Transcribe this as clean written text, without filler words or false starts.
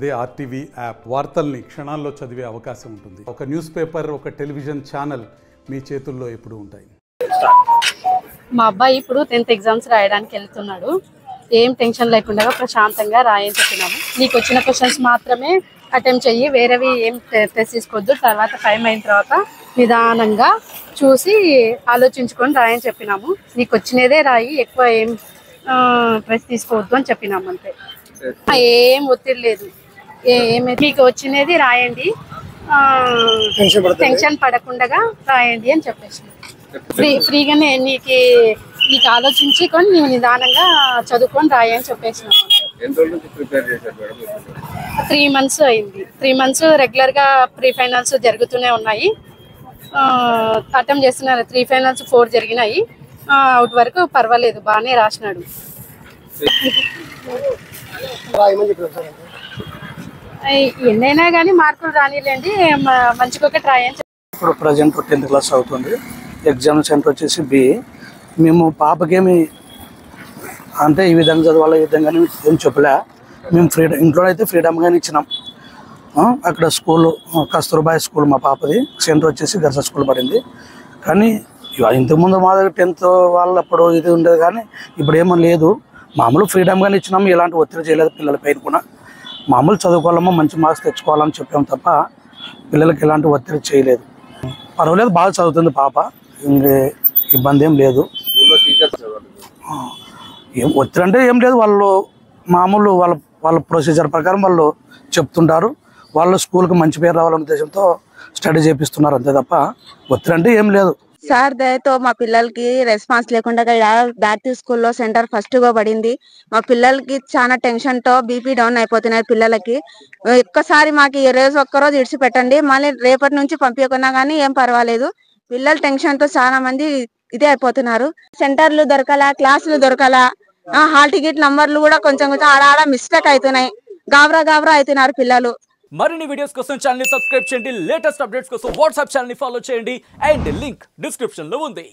అదే RTV app వార్తల్ని క్షణాల్లో చదివే అవకాశం ఉంటుంది. ఒక న్యూస్ పేపర్, ఒక టెలివిజన్ ఛానల్ మీ చేతుల్లో ఎప్పుడూ ఉంటాయి. మా అబ్బాయి ఇప్పుడు 10th ఎగ్జామ్స్ రాయడానికి వెళ్తున్నాడు. ఏం టెన్షన్ లేకుండా ప్రశాంతంగా రాయని చెప్పినాము. నీకు వచ్చిన క్వశ్చన్స్ మాత్రమే అటెంప్ట్ చెయ్యి, వేరేవి ఏం టెస్ట్ తీసుకోవద్దు. తర్వాత టైం అయిన తర్వాత నిదానంగా చూసి ఆలోచించుకొని రాయని చెప్పినాము. నీకు వచ్చినదే రాయి, ఎక్కువ ఏం ప్రెస్ తీసుకోవద్దు అని చెప్పినాము. అంతే, ఏం ఒత్తిడి లేదు. మీకు వచ్చినది రాయండి, టెన్షన్ పడకుండా రాయండి అని చెప్పేసి ఫ్రీగానే నీకు ఆలోచించి కొని నేను నిదానంగా చదువుకొని రాయని చెప్పేసినాము. 3 months అయింది. 3 months రెగ్యులర్గా ప్రీ ఫైనల్స్ జరుగుతూనే ఉన్నాయి. అటెంప్ట్ చేస్తున్నారు. 3 finals 4 జరిగినాయి. అవుట్ వరకు పర్వాలేదు, బాగానే రాసినాడు. ఎన్నైనా కానీ మార్కులు రానిలేండి, మంచిగా ట్రై అని. ఇప్పుడు ప్రజెంట్ 10th క్లాస్ అవుతుంది. ఎగ్జామ్ సెంటర్ వచ్చేసి బి. మేము పాపకేమి అంటే ఈ విధంగా చదవాలి, ఈ విధంగా ఏం చెప్పలే. మేము ఇంట్లో అయితే ఫ్రీడమ్గానే ఇచ్చినాం. అక్కడ స్కూల్ కస్తూర్బా స్కూల్ మా పాపది, సెంటర్ వచ్చేసి గర్ల్స్ స్కూల్ పడింది. కానీ ఇంతకుముందు మా దగ్గర 10th వాళ్ళు అప్పుడు ఇది ఉండేది, కానీ ఇప్పుడు ఏమో లేదు. మామూలు ఫ్రీడమ్గానే ఇచ్చినాము, ఎలాంటి ఒత్తిడి చేయలేదు. పిల్లల పైన కూడా మామూలు చదువుకోవాలమ్మా, మంచి మార్క్స్ తెచ్చుకోవాలని చెప్పాము తప్ప పిల్లలకి ఎలాంటి ఒత్తిడి చేయలేదు. పర్వాలేదు, బాగా చదువుతుంది పాప, ఇంకే ఇబ్బంది ఏం లేదు. ఏం ఒత్తిడి అంటే ఏం లేదు. వాళ్ళు మామూలు వాళ్ళ ప్రొసీజర్ ప్రకారం వాళ్ళు చెప్తుంటారు. వాళ్ళు స్కూల్కి మంచి పేరు రావాలనే ఉద్దేశంతో స్టడీ చేపిస్తున్నారు, అంతే తప్ప ఒత్తిడి అంటే ఏం లేదు. సార్ దయతో మా పిల్లలకి రెస్పాన్స్ లేకుండా బ్యాటరీ స్కూల్లో సెంటర్ ఫస్ట్ గా పడింది. మా పిల్లలకి చాలా టెన్షన్ తో బీపీ డౌన్ అయిపోతున్నారు పిల్లలకి. ఒక్కసారి మాకు ఈ రోజు ఒక్కరోజు ఇడిచిపెట్టండి, మళ్ళీ రేపటి నుంచి పంపించకున్నా గానీ ఏం పర్వాలేదు. పిల్లలు టెన్షన్ తో చాలా మంది ఇదే అయిపోతున్నారు. సెంటర్లు దొరకాల, క్లాసులు దొరకాల, హాల్ టికెట్ నంబర్లు కూడా కొంచెం ఆడ మిస్టేక్ అవుతున్నాయి. గాబరా అవుతున్నారు పిల్లలు. మరిన్ని వీడియోస్ కోసం ఛానల్ ని సబ్స్క్రైబ్ చేయండి. లేటెస్ట్ అప్డేట్స్ కోసం వాట్సాప్ ఛానల్ ని ఫాలో చేయండి. అండ్ లింక్ డిస్క్రిప్షన్ లో ఉంది.